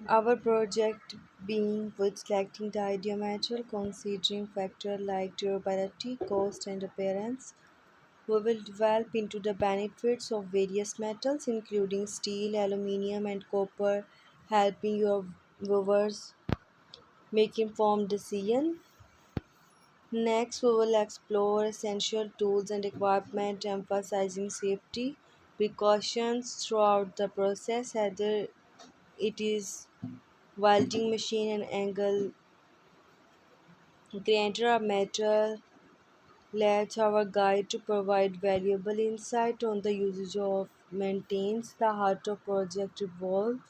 Our project being with selecting the ideal material, considering factors like durability, cost, and appearance. We will delve into the benefits of various metals, including steel, aluminium, and copper, helping your viewers make informed decisions. Next, we will explore essential tools and equipment, emphasizing safety precautions throughout the process, whether it is welding machine and angle grinder or metal. Let's our guide to provide valuable insight on the usage of maintains the heart of project revolve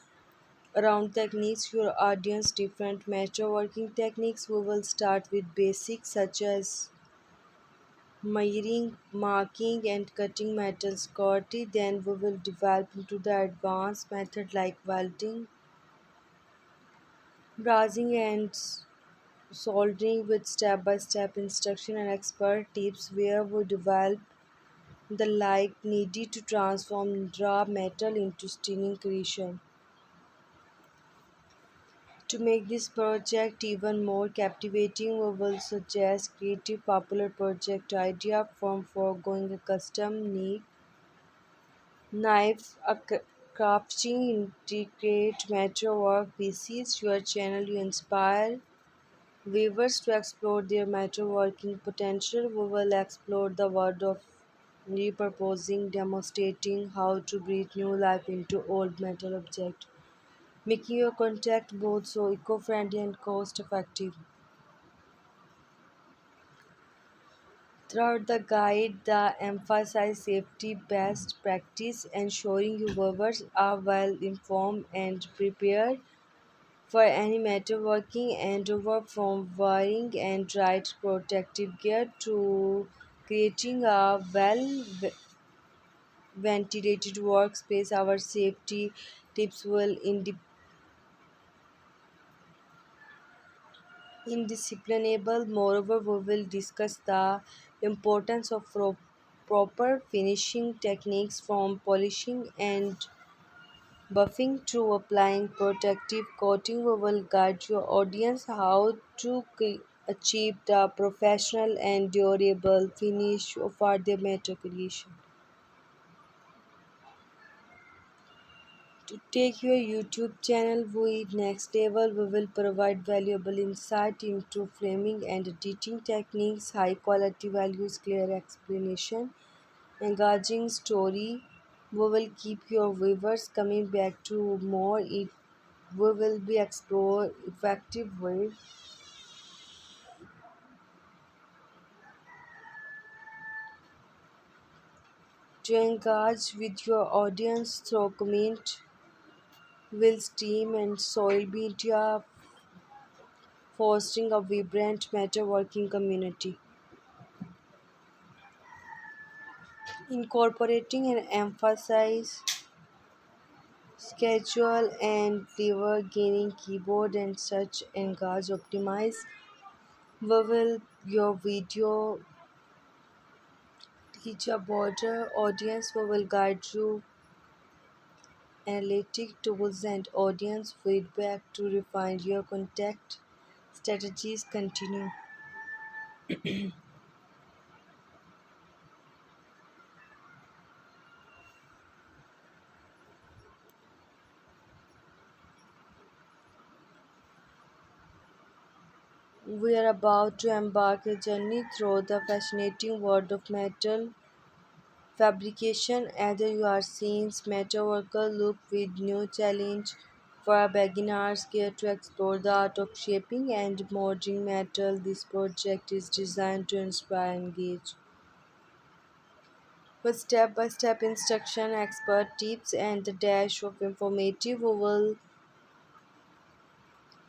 around techniques your audience different metalworking techniques. We will start with basics such as measuring, marking, and cutting metals quality. Then we will develop into the advanced method like welding, brazing, and soldering with step-by-step instruction and expert tips where we develop the like needed to transform raw metal into stunning creation. To make this project even more captivating, we will suggest creative popular project idea from foregoing a custom neat knife, crafting intricate metalwork pieces. Your channel you inspire viewers to explore their metalworking potential. We will explore the world of repurposing, demonstrating how to breathe new life into old metal objects, making your contact both so eco-friendly and cost-effective. Throughout the guide, the emphasize safety best practice, ensuring your viewers are well informed and prepared for any metalworking endeavor, from wearing and right protective gear to creating a well ventilated workspace. Our safety tips will indisciplinable. Moreover, we will discuss the importance of proper finishing techniques, from polishing and buffing to applying protective coating. We will guide your audience how to achieve the professional and durable finish of our their metal creation. To take your YouTube channel with next level, we will provide valuable insight into framing and editing techniques, high quality values, clear explanation, engaging story. We will keep your viewers coming back to more. We will be explore effective way to engage with your audience through comment, will stream and soil media, fostering a vibrant metalworking community. Incorporating an emphasis schedule and flavor gaining keyboard and such engage optimize. We will your video teach a broader audience. We will guide you analytic tools and audience feedback to refine your contact strategies. Continue. We are about to embark a journey through the fascinating world of metal fabrication. Either you are seeing metalworker look with new challenge for beginners care to explore the art of shaping and molding metal. This project is designed to inspire and engage. With step-by-step instruction, expert tips, and a dash of informative, we will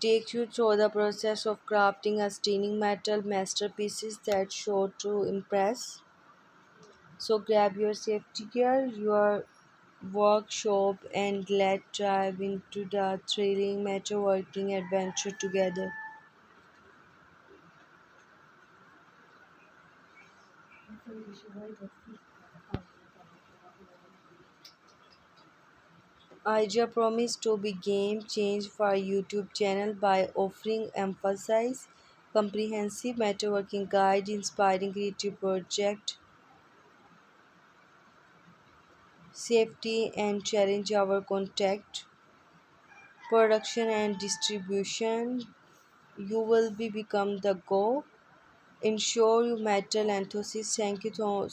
take you through the process of crafting a stunning metal masterpieces that sure to impress. So grab your safety gear, your workshop, and let's dive into the thrilling metalworking adventure together. Idea promised to be game change for YouTube channel by offering emphasize comprehensive networking guide, inspiring creative project, safety and challenge our contact, production and distribution. You will be become the go. Ensure you metal enthusiast. Thank you so